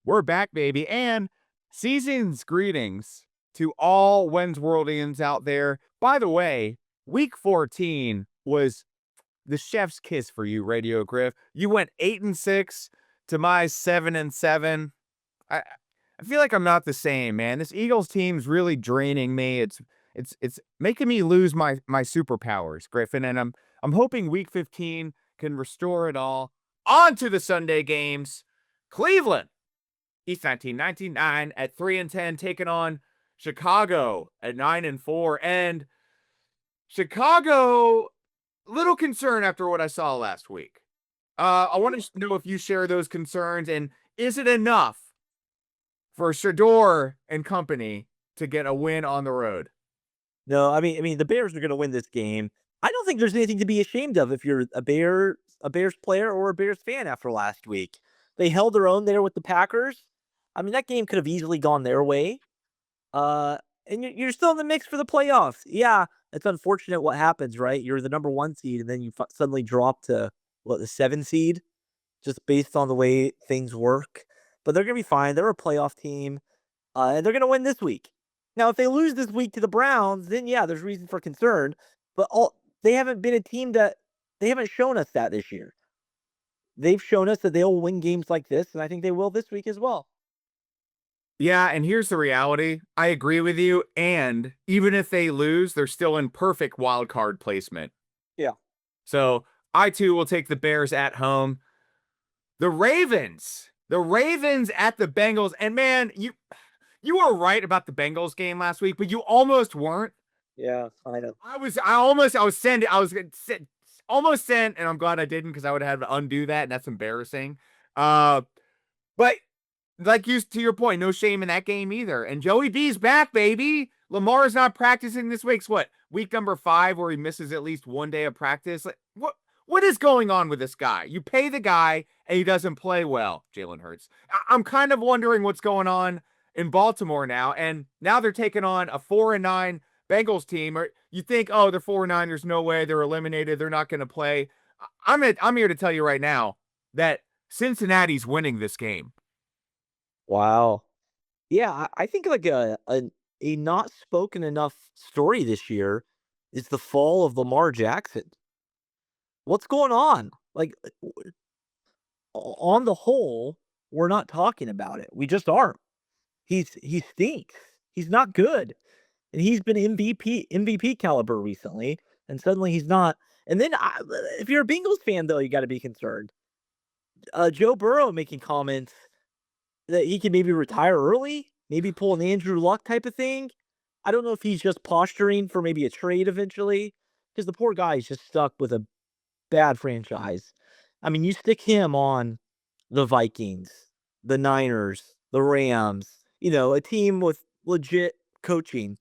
We're back, baby. And season's greetings to all When's Worldians out there. By the way, week 14 was the chef's kiss for you, Radio Griff. You went 8-6 to my 7-7. I feel like I'm not the same, man. This Eagles team's really draining me. It's making me lose my superpowers, Griffin, and I'm hoping week 15 can restore it all. On to the Sunday games. Cleveland, East 1999 at 3-10, taking on Chicago at 9-4. And Chicago, little concern after what I saw last week. I want to know if you share those concerns, and is it enough for Shador and company to get a win on the road? No, I mean, the Bears are going to win this game. I don't think there's anything to be ashamed of if you're a Bears player or a Bears fan after last week. They held their own there with the Packers. I mean, that game could have easily gone their way. Uh, and you're still in the mix for the playoffs. Yeah, it's unfortunate what happens, right? You're the number 1 seed, and then you suddenly drop to the 7 seed, just based on the way things work. But they're gonna be fine. They're a playoff team, and they're gonna win this week. Now, if they lose this week to the Browns, then yeah, there's reason for concern. But they haven't been a team that they haven't shown us that this year. They've shown us that they'll win games like this, and I think they will this week as well. Yeah, and here's the reality. I agree with you. And even if they lose, they're still in perfect wild card placement. Yeah. So I too will take the Bears at home. The Ravens at the Bengals. And man, you were right about the Bengals game last week, but you almost weren't. Yeah, I know. I was almost sent, and I'm glad I didn't because I would have had to undo that, and that's embarrassing. But to your point, no shame in that game either. And Joey B's back, baby. Lamar's not practicing this week. It's what, week number 5 where he misses at least one day of practice? Like, what is going on with this guy? You pay the guy and he doesn't play well, Jalen Hurts. I'm kind of wondering what's going on in Baltimore now. And now they're taking on a 4-9 Bengals team. Or you think, oh, they're 4-9. There's no way they're eliminated. They're not going to play. I'm here to tell you right now that Cincinnati's winning this game. Wow. Yeah, I think like a not spoken enough story this year is the fall of Lamar Jackson. What's going on? Like on the whole, we're not talking about it. We just aren't. He stinks. He's not good. And he's been MVP caliber recently, and suddenly he's not. And then if you're a Bengals fan though, you got to be concerned. Joe Burrow making comments that he can maybe retire early, maybe pull an Andrew Luck type of thing. I don't know if he's just posturing for maybe a trade eventually, because the poor guy is just stuck with a bad franchise. I mean, you stick him on the Vikings, the Niners, the Rams, a team with legit coaching,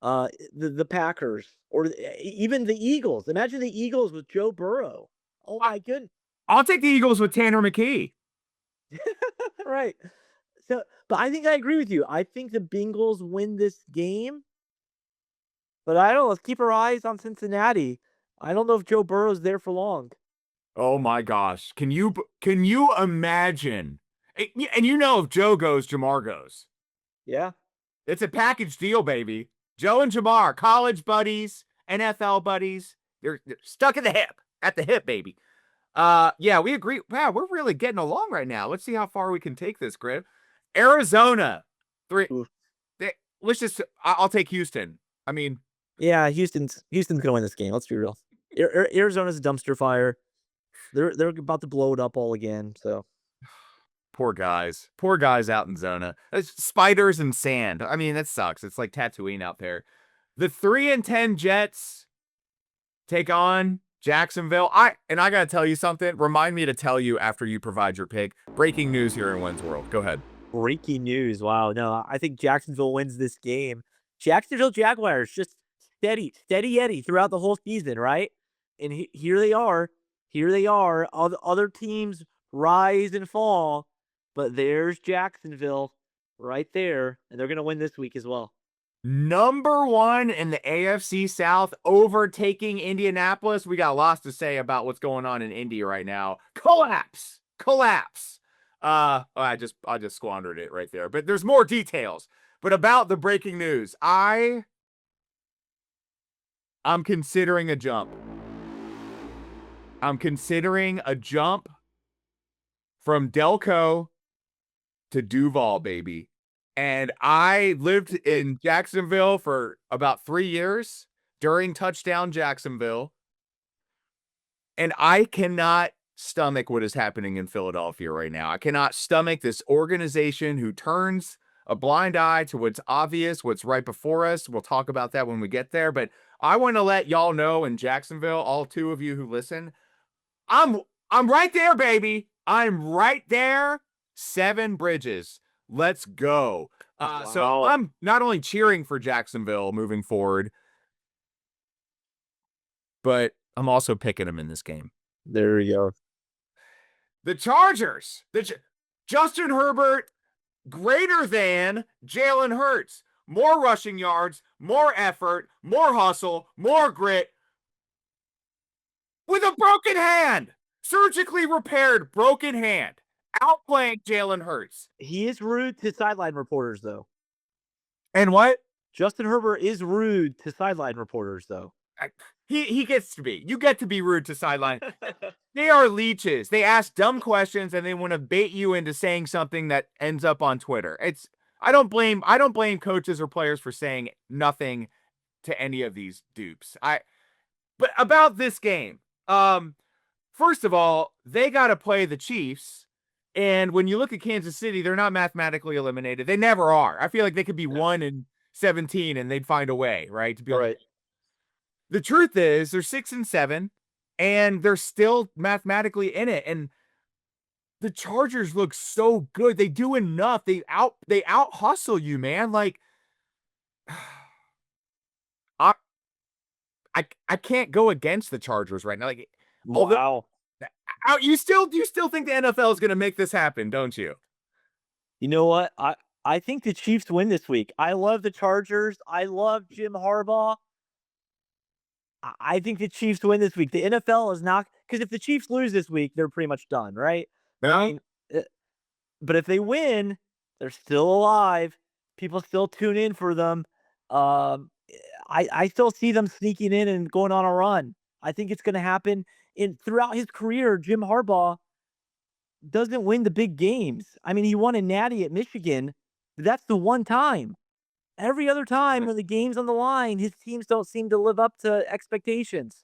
the Packers, or even the Eagles. Imagine the Eagles with Joe Burrow. Oh my goodness. I'll take the Eagles with Tanner McKee. Right. So, but I think I agree with you. I think the Bengals win this game. But I don't know. Let's keep our eyes on Cincinnati. I don't know if Joe Burrow's there for long. Oh my gosh. Can you imagine? And if Joe goes, Jamar goes. Yeah. It's a package deal, baby. Joe and Jamar, college buddies, NFL buddies. They're stuck at the hip, baby. Yeah, we agree. Wow, we're really getting along right now. Let's see how far we can take this, Griff. Arizona, 3. I'll take Houston. I mean, yeah, Houston's gonna win this game. Let's be real. Arizona's a dumpster fire. They're about to blow it up all again. So poor guys out in Zona. It's spiders and sand. I mean, that sucks. It's like Tatooine out there. The 3-10 Jets take on Jacksonville. I gotta tell you something. Remind me to tell you after you provide your pick. Breaking news here in Wins World. Go ahead. breaking news. Wow. No, I think Jacksonville wins this game. Jacksonville Jaguars just steady Eddie throughout the whole season, right? And here they are. Here they are. Other teams rise and fall, but there's Jacksonville right there, and they're going to win this week as well. Number 1 in the AFC South, overtaking Indianapolis. We got lots to say about what's going on in Indy right now. Collapse. I just squandered it right there. But there's more details. But about the breaking news, I'm considering a jump. I'm considering a jump from Delco to Duval, baby. And I lived in Jacksonville for about 3 years during touchdown Jacksonville. And I cannot stomach what is happening in Philadelphia right now. I cannot stomach this organization who turns a blind eye to what's obvious, what's right before us. We'll talk about that when we get there. But I want to let y'all know in Jacksonville, all 2 of you who listen, I'm right there, baby. I'm right there. 7 bridges. Let's go. So I'm not only cheering for Jacksonville moving forward, but I'm also picking them in this game. There you go. The Chargers. Justin Herbert greater than Jalen Hurts. More rushing yards, more effort, more hustle, more grit. With a broken hand. Surgically repaired broken hand. Outplaying Jalen Hurts. He is rude to sideline reporters, though. And what? Justin Herbert is rude to sideline reporters, though. He gets to be. You get to be rude to sideline. They are leeches. They ask dumb questions and they want to bait you into saying something that ends up on Twitter. I don't blame coaches or players for saying nothing to any of these dupes. But about this game, first of all, they got to play the Chiefs. And when you look at Kansas City, they're not mathematically eliminated. They never are. I feel like they could be 1-17 and they'd find a way, right? To be right. The truth is, they're 6-7, and they're still mathematically in it. And the Chargers look so good. They do enough. They out hustle you, man. Like, I can't go against the Chargers right now. Like, wow. You still think the NFL is going to make this happen, don't you? You know what? I think the Chiefs win this week. I love the Chargers. I love Jim Harbaugh. I think the Chiefs win this week. The NFL is not, because if the Chiefs lose this week, they're pretty much done, right? Yeah. I mean, but if they they're still alive. People still tune in for them. I still see them sneaking in and going on a run. I think it's going to happen. Throughout his career, Jim Harbaugh doesn't win the big games. I mean, he won a natty at Michigan, but that's the one time. Every other time when the game's on the line, his teams don't seem to live up to expectations.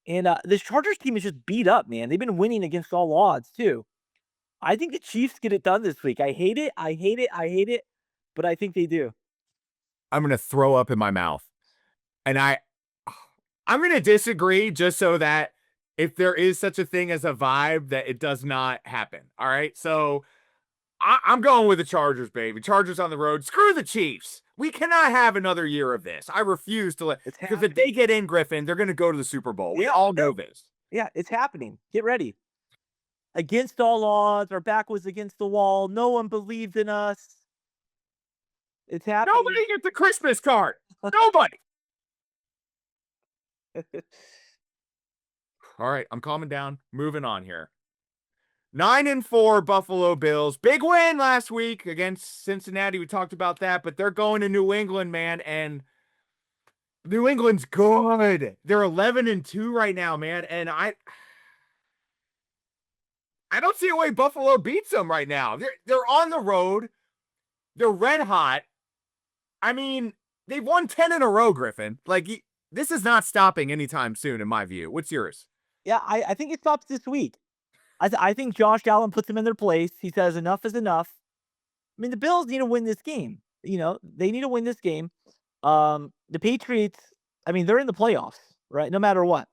And this Chargers team is just beat up, man. They've been winning against all odds, too. I think the Chiefs get it done this week. I hate it, but I think they do. I'm going to throw up in my mouth. And I'm going to disagree just so that if there is such a thing as a vibe, that it does not happen. All right? So I'm going with the Chargers, baby. Chargers on the road. Screw the Chiefs. We cannot have another year of this. I refuse to let, because if they get in, Griffin, they're going to go to the Super Bowl. We all know this. Yeah, it's happening. Get ready. Against all odds, our back was against the wall. No one believed in us. It's happening. Nobody gets the Christmas card. Nobody. All right, I'm calming down. Moving on here. 9-4 Buffalo Bills. Big win last week against Cincinnati. We talked about that, but they're going to New England, man, and New England's good. They're 11-2 right now, man, and I don't see a way Buffalo beats them right now. They're on the road. They're red hot. I mean, they've won 10 in a row, Griffin. Like, this is not stopping anytime soon, in my view. What's yours? Yeah, I think it stops this week. I think Josh Allen puts them in their place. He says enough is enough. I mean, the Bills need to win this game. You know, they need to win this game. The Patriots, I mean, they're in the playoffs, right? No matter what.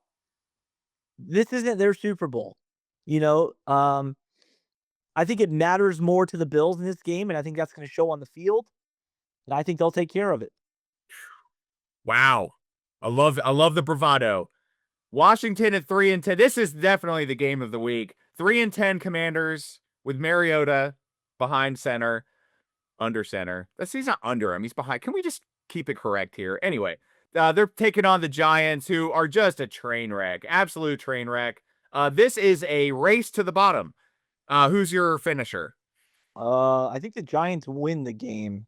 This isn't their Super Bowl. You know, I think it matters more to the Bills in this game, and I think that's going to show on the field. And I think they'll take care of it. Wow. I love the bravado. Washington at 3-10. This is definitely the game of the week. 3-10 Commanders with Mariota behind center, under center. He's not under him. He's behind. Can we just keep it correct here? Anyway, they're taking on the Giants, who are just a train wreck. Absolute train wreck. This is a race to the bottom. Who's your finisher? I think the Giants win the game.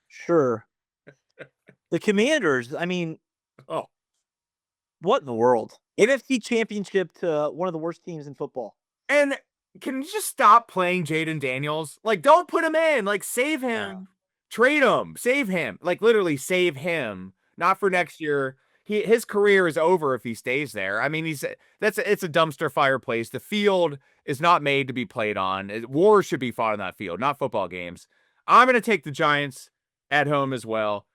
Sure. The Commanders, I mean, Oh, what in the world? NFC Championship to one of the worst teams in football. and can you just stop playing Jaden Daniels? Like, don't put him in. Like, save him. No. Trade him. Save him. Like, literally save him. Not for next year. His career is over if he stays there. I mean, it's a dumpster fire place. The field is not made to be played on. Wars should be fought on that field, not football games. I'm gonna take the Giants at home as well.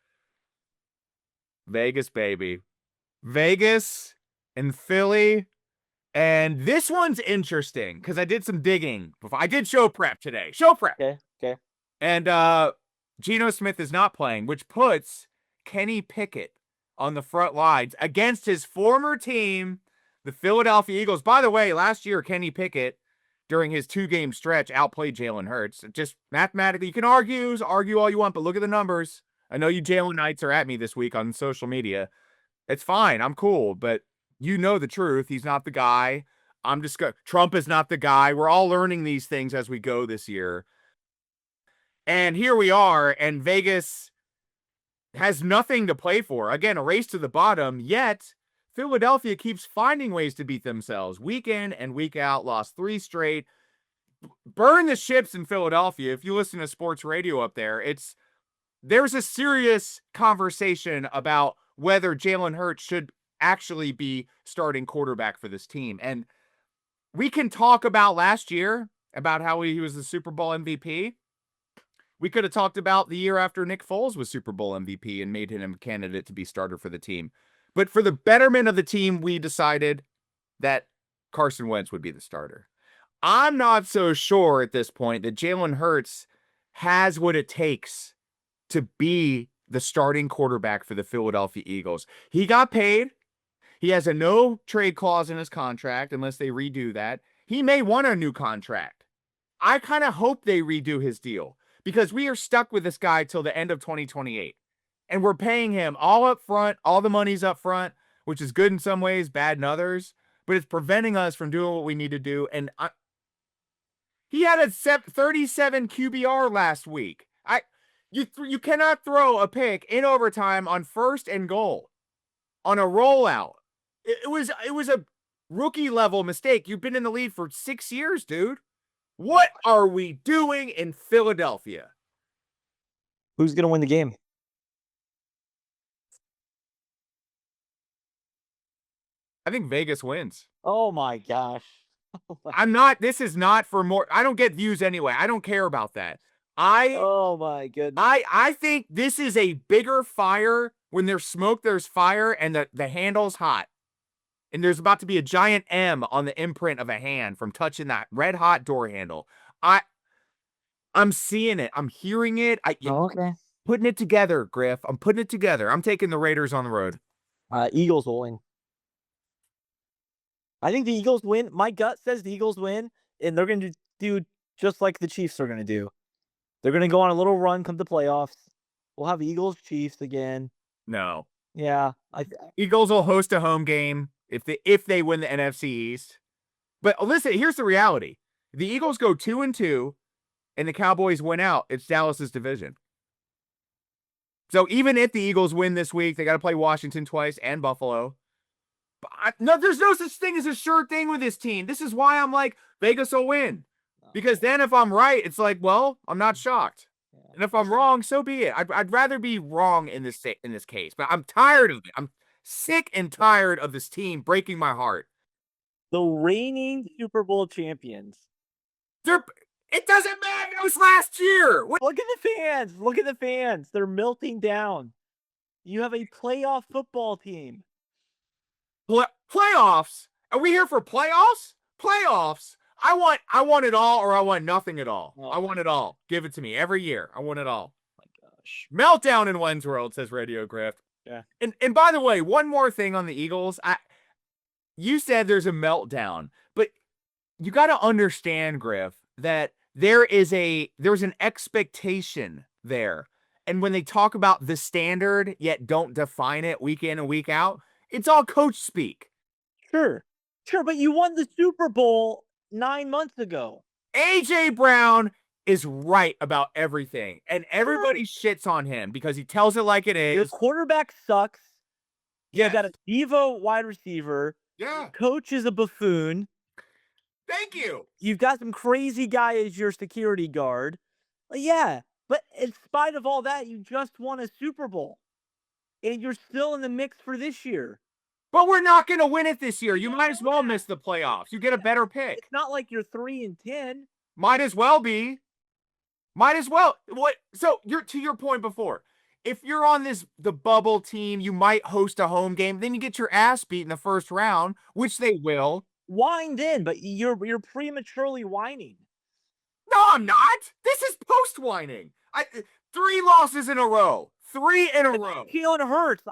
Vegas, baby. Vegas and Philly. And this one's interesting because I did some digging before. I did show prep today. Show prep. Okay. And Geno Smith is not playing, which puts Kenny Pickett on the front lines against his former team, the Philadelphia Eagles. By the way, last year, Kenny Pickett, during his 2-game stretch, outplayed Jalen Hurts. Just mathematically, you can argue all you want, but look at the numbers. I know you Jalen Knights are at me this week on social media. It's fine. I'm cool, but you know the truth. He's not the guy. Trump is not the guy. We're all learning these things as we go this year. And here we are, and Vegas has nothing to play for. Again, a race to the bottom, yet Philadelphia keeps finding ways to beat themselves. Week in and week out, lost 3 straight. Burn the ships in Philadelphia. If you listen to sports radio up there's a serious conversation about whether Jalen Hurts should actually be starting quarterback for this team. And we can talk about last year, about how he was the Super Bowl MVP. We could have talked about the year after Nick Foles was Super Bowl MVP and made him a candidate to be starter for the team. But for the betterment of the team, we decided that Carson Wentz would be the starter. I'm not so sure at this point that Jalen Hurts has what it takes to be the starting quarterback for the Philadelphia Eagles. He got paid. He has a no trade clause in his contract unless they redo that. He may want a new contract. I kind of hope they redo his deal because we are stuck with this guy till the end of 2028. And we're paying him all up front, all the money's up front, which is good in some ways, bad in others, but it's preventing us from doing what we need to do. And he had a 37 QBR last week. You cannot throw a pick in overtime on 1st and goal on a rollout. It was a rookie level mistake. You've been in the league for 6 years, dude. What are we doing in Philadelphia? Who's going to win the game? I think Vegas wins. Oh my gosh. This is not for more. I don't get views anyway. I don't care about that. Oh my goodness. I think this is a bigger fire. When there's smoke, there's fire, and the handle's hot. And there's about to be a giant M on the imprint of a hand from touching that red hot door handle. I'm seeing it. I'm hearing it. Okay. Putting it together, Griff. I'm putting it together. I'm taking the Raiders on the road. Eagles will win. I think the Eagles win. My gut says the Eagles win, and they're going to do just like the Chiefs are going to do. They're going to go on a little run, come to playoffs. We'll have Eagles Chiefs again. No. Yeah. Eagles will host a home game if they win the NFC East. But listen, here's the reality. The Eagles go 2-2 and the Cowboys win out. It's Dallas's division. So even if the Eagles win this week, they got to play Washington twice and Buffalo. But there's no such thing as a sure thing with this team. This is why I'm like, Vegas will win. Because then if I'm right, it's like, well, I'm not shocked. And if I'm wrong, so be it. I'd rather be wrong in this case. But I'm tired of it. I'm sick and tired of this team breaking my heart. The reigning Super Bowl champions. It doesn't matter. It was last year. Look at the fans. Look at the fans. They're melting down. You have a playoff football team. Playoffs? Are we here for playoffs? Playoffs? I want it all, or I want nothing at all. I want it all. Give it to me every year. I want it all. Oh my gosh. Meltdown in Wayne's World, says Radio Griff. Yeah. And by the way, one more thing on the Eagles. You said there's a meltdown, but you got to understand, Griff, that there's an expectation there. And when they talk about the standard, yet don't define it week in and week out, it's all coach speak. Sure, but you won the Super Bowl 9 months ago. A.J. Brown is right about everything, and everybody shits on him because he tells it like it Your is. quarterback sucks. You Yes. got a Devo wide receiver. Yeah. Coach is a buffoon. Thank you. You've got some crazy guy as your security guard. Yeah, but in spite of all that, you just won a Super Bowl, and you're still in the mix for this year. But we're not going to win it this year. You don't might as know well that. miss the playoffs. You get a better pick. It's not like you're 3-10. Might as well be. Might as well. What? So you're to your point before. If you're on the bubble team, you might host a home game. Then you get your ass beat in the first round, which they will. Whined in, but you're prematurely whining. No, I'm not. This is post whining. 3 losses in a row. 3 in a row. Jalen Hurts.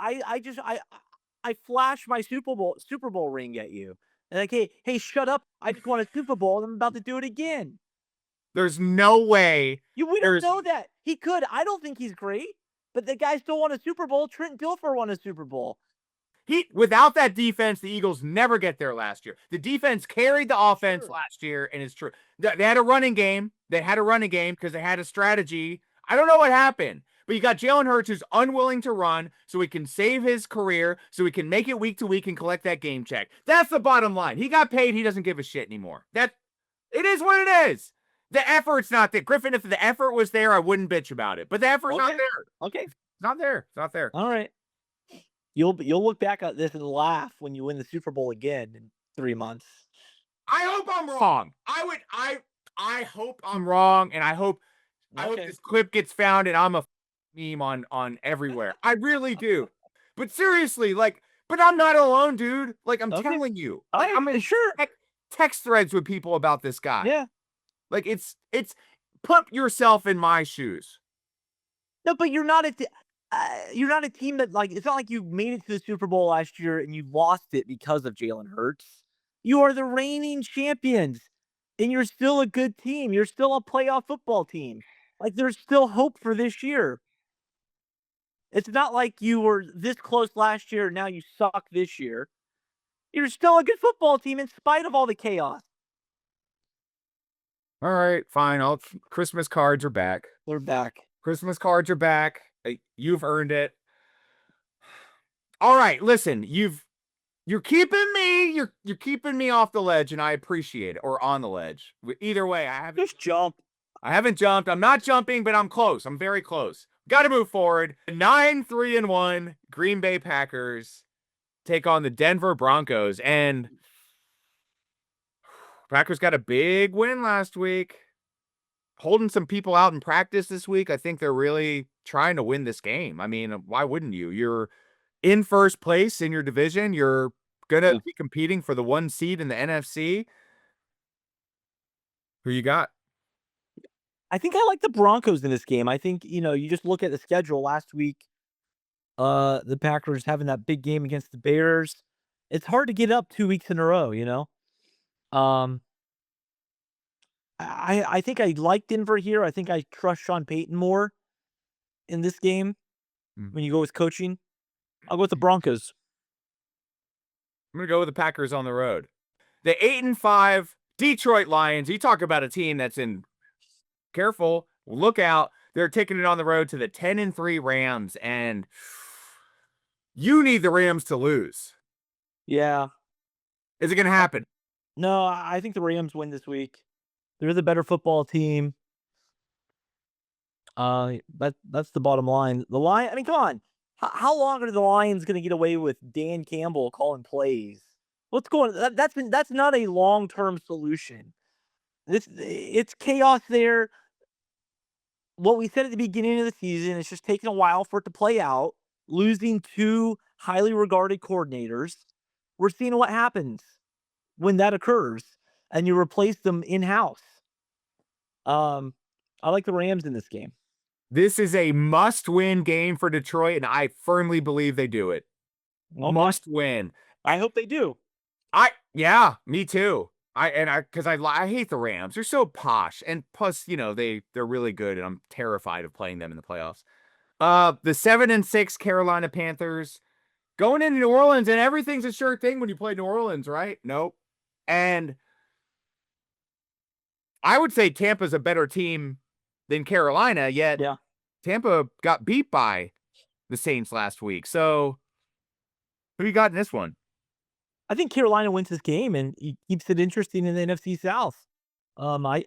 I flash my Super Bowl ring at you. And like, hey, shut up. I just won a Super Bowl and I'm about to do it again. There's no way. We don't know that. He could. I don't think he's great, but the guy still won a Super Bowl. Trent Dilfer won a Super Bowl. Without that defense, the Eagles never get there last year. The defense carried the offense last year, and it's true. They had a running game. They had a running game because they had a strategy. I don't know what happened, but you got Jalen Hurts who's unwilling to run so he can save his career, so he can make it week to week and collect that game check. That's the bottom line. He got paid. He doesn't give a shit anymore. It is what it is. The effort's not there. Griffin, if the effort was there, I wouldn't bitch about it. But the effort's not there. Okay. It's not there. It's not there. All right. You'll look back at this and laugh when you win the Super Bowl again in 3 months. I hope I'm wrong. I hope I'm wrong, and I hope this clip gets found and I'm a meme on everywhere. I really do. But seriously, but I'm not alone, dude. Like, I'm telling you. I'm in text threads with people about this guy. Yeah. Like, it's put yourself in my shoes. No, but you're not a team that, like, it's not like you made it to the Super Bowl last year and you lost it because of Jalen Hurts. You are the reigning champions, and you're still a good team. You're still a playoff football team. Like, there's still hope for this year. It's not like you were this close last year and now you suck this year. You're still a good football team in spite of all the chaos. All right, fine. Christmas cards are back. We're back. Christmas cards are back. You've earned it. All right, listen, you're keeping me off the ledge, and I appreciate it, or on the ledge. Either way, Just jump. I haven't jumped. I'm not jumping, but I'm close. I'm very close. Got to move forward. 9-3-1 Green Bay Packers take on the Denver Broncos, and Packers got a big win last week. Holding some people out in practice this week. I think they're really trying to win this game. I mean, why wouldn't you? You're in first place in your division. You're going to be competing for the 1 seed in the NFC. Who you got? I think I like the Broncos in this game. I think, you just look at the schedule last week. The Packers having that big game against the Bears. It's hard to get up 2 weeks in a row, I think I like Denver here. I think I trust Sean Payton more in this game when you go with coaching. I'll go with the Broncos. I'm going to go with the Packers on the road. The 8-5 Detroit Lions. You talk about a team that's in careful, look out. They're taking it on the road to the 10-3 Rams, and you need the Rams to lose. Yeah. Is it going to happen? No, I think the Rams win this week. They're the better football team. That's the bottom line. The Lions, I mean, come on. How long are the Lions going to get away with Dan Campbell calling plays? What's going on? That's not a long-term solution. It's chaos there. What we said at the beginning of the season, it's just taking a while for it to play out. Losing 2 highly regarded coordinators. We're seeing what happens when that occurs and you replace them in-house. I like the Rams in this game. This is a must-win game for Detroit, and I firmly believe they do it. Okay. Must win. I hope they do. Yeah, me too. Because I hate the Rams. They're so posh, and plus, they're really good, and I'm terrified of playing them in the playoffs. The 7-6 Carolina Panthers going into New Orleans, and everything's a sure thing when you play New Orleans, right? Nope. And I would say Tampa's a better team than Carolina, yet Yeah. Tampa got beat by the Saints last week. So who you got in this one? I think Carolina wins this game and he keeps it interesting in the NFC South. Um, I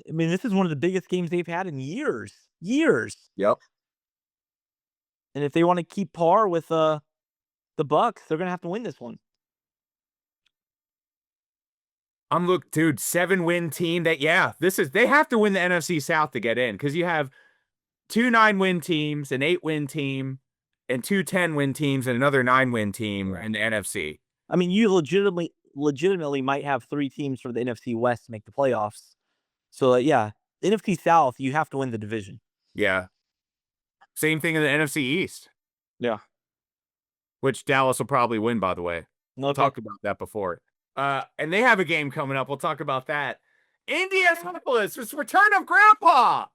I mean, this is one of the biggest games they've had in years. Years. Yep. And if they want to keep par with the Bucks, they're gonna have to win this one. Dude, 7-win team they have to win the NFC South to get in because you have 2 9-win teams, an 8-win team, and 2 10-win teams, and another 9-win team in the NFC. I mean, you legitimately might have 3 teams from the NFC West to make the playoffs. So, yeah, NFC South, you have to win the division. Yeah. Same thing in the NFC East. Yeah. Which Dallas will probably win, by the way. No, Talked about that before. And they have a game coming up. We'll talk about that. Indianapolis, it's return of Grandpa.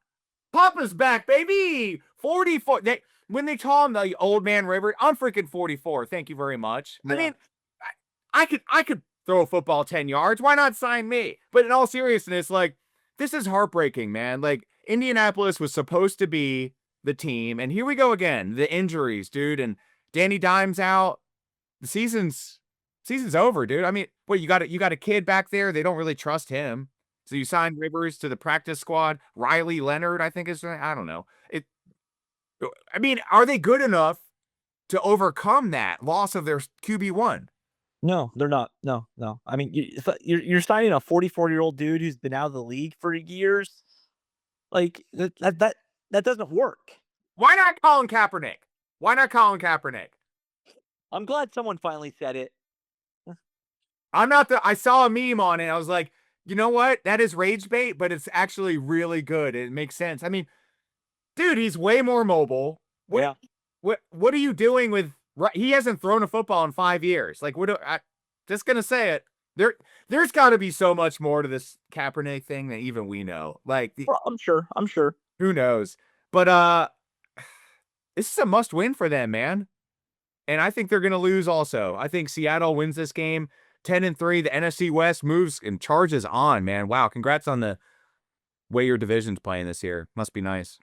Papa's back, baby. 44. When they call him the old man River, I'm freaking 44. Thank you very much. Yeah. I mean, I could throw a football 10 yards. Why not sign me? But in all seriousness, like, this is heartbreaking, man. Like, Indianapolis was supposed to be the team, and here we go again. The injuries, dude, and Danny Dimes out. The season's over, dude. I mean, what you got a kid back there. They don't really trust him. So you signed Rivers to the practice squad. Riley Leonard, I think I don't know. I mean, are they good enough to overcome that loss of their QB1? No, they're not. No, no. I mean, you're signing a 44-year-old dude who's been out of the league for years. Like that doesn't work. Why not Colin Kaepernick? Why not Colin Kaepernick? I'm glad someone finally said it. I saw a meme on it. I was like, you know what? That is rage bait, but it's actually really good. It makes sense. I mean, dude, he's way more mobile. Yeah. What are you doing with? He hasn't thrown a football in 5 years. Like, just gonna say it. There's got to be so much more to this Kaepernick thing than even we know. Like, Well, I'm sure. who knows? But this is a must win for them, man. And I think they're gonna lose. Also, I think Seattle wins this game. 10-3. The NFC West moves and charges on, man. Wow, congrats on the way your division's playing this year. Must be nice.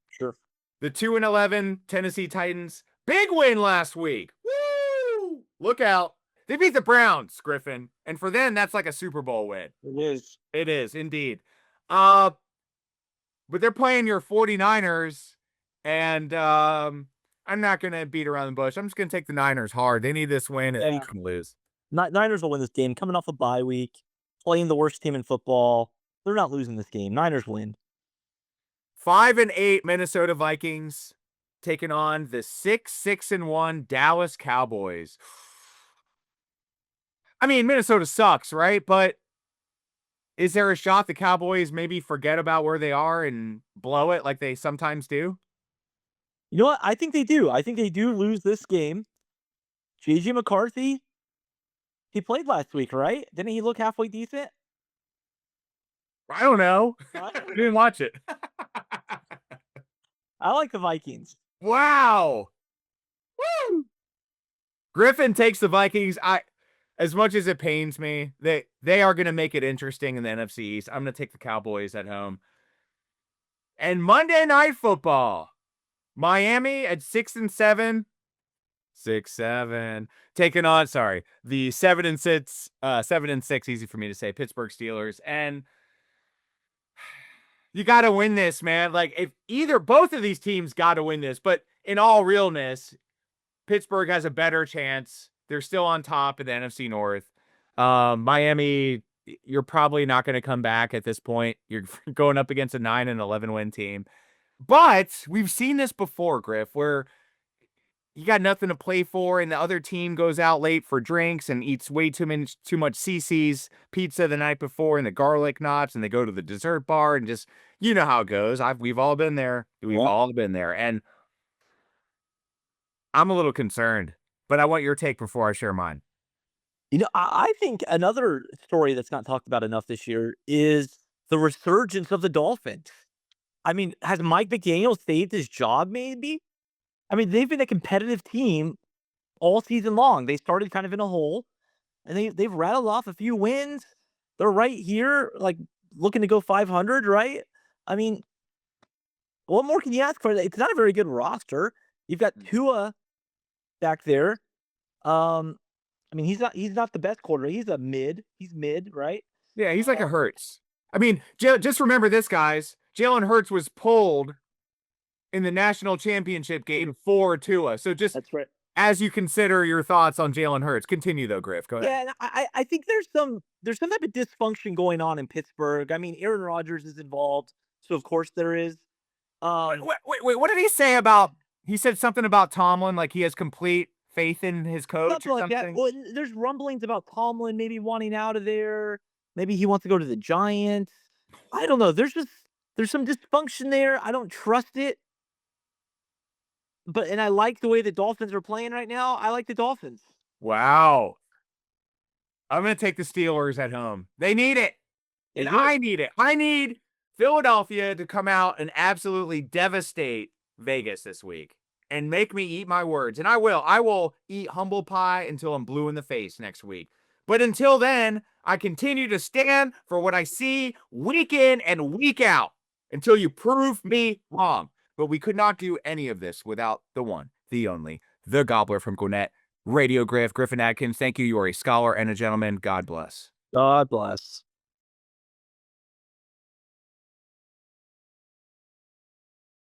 Sure. The 2-11 Tennessee Titans, big win last week. Woo! Look out. They beat the Browns, Griffin. And for them, that's like a Super Bowl win. It is. It is, indeed. But they're playing your 49ers, and I'm not going to beat around the bush. I'm just going to take the Niners hard. They need this win, and they can lose. Niners will win this game. Coming off a bye week, playing the worst team in football. They're not losing this game. Niners win. 5-8 Minnesota Vikings taking on the 6-1 Dallas Cowboys. I mean, Minnesota sucks, right? But is there a shot the Cowboys maybe forget about where they are and blow it like they sometimes do? You know what? I think they do. I think they do lose this game. JJ McCarthy, he played last week, right? Didn't he look halfway decent? I don't know. I didn't watch it. I like the Vikings. Wow. Woo! Griffin takes the Vikings. As much as it pains me, they are going to make it interesting in the NFC East. I'm going to take the Cowboys at home. And Monday Night Football. Miami at 6-7. 6-7. Taking on, the 7-6, 7-6, easy for me to say, Pittsburgh Steelers. And you got to win this, man. Like, if both of these teams got to win this, but in all realness, Pittsburgh has a better chance. They're still on top of the NFC North. Miami, you're probably not going to come back at this point. You're going up against a 9-11 win team. But we've seen this before, Griff, where you got nothing to play for, and the other team goes out late for drinks and eats way too much CC's pizza the night before and the garlic knots, and they go to the dessert bar and just, you know how it goes. We've all been there. We've all been there. And I'm a little concerned, but I want your take before I share mine. You know, I think another story that's not talked about enough this year is the resurgence of the Dolphins. I mean, has Mike McDaniel saved his job maybe? I mean, they've been a competitive team all season long. They started kind of in a hole, and they've rattled off a few wins. They're right here, like, looking to go 500, right? I mean, what more can you ask for? It's not a very good roster. You've got Tua back there. I mean, he's not the best quarterback. He's a mid. He's mid, right? Yeah, he's like a Hurts. I mean, just remember this, guys. Jalen Hurts was pulled in the national championship game for Tua. So just That's right. as you consider your thoughts on Jalen Hurts, continue though, Griff. Go ahead. Yeah, and I think there's some type of dysfunction going on in Pittsburgh. I mean, Aaron Rodgers is involved, so of course there is. Wait, what did he say about? He said something about Tomlin, like he has complete faith in his coach Something or like that. something. Well, there's rumblings about Tomlin maybe wanting out of there. Maybe he wants to go to the Giants. I don't know. There's some dysfunction there. I don't trust it. And I like the way the Dolphins are playing right now. I like the Dolphins. Wow. I'm going to take the Steelers at home. They need it. And I need it. I need Philadelphia to come out and absolutely devastate Vegas this week and make me eat my words. And I will. I will eat humble pie until I'm blue in the face next week. But until then, I continue to stand for what I see week in and week out until you prove me wrong. But we could not do any of this without the one, the only, the Gobbler from Gwinnett, Radio Griff, Griffin Adkins. Thank you. You are a scholar and a gentleman. God bless. God bless.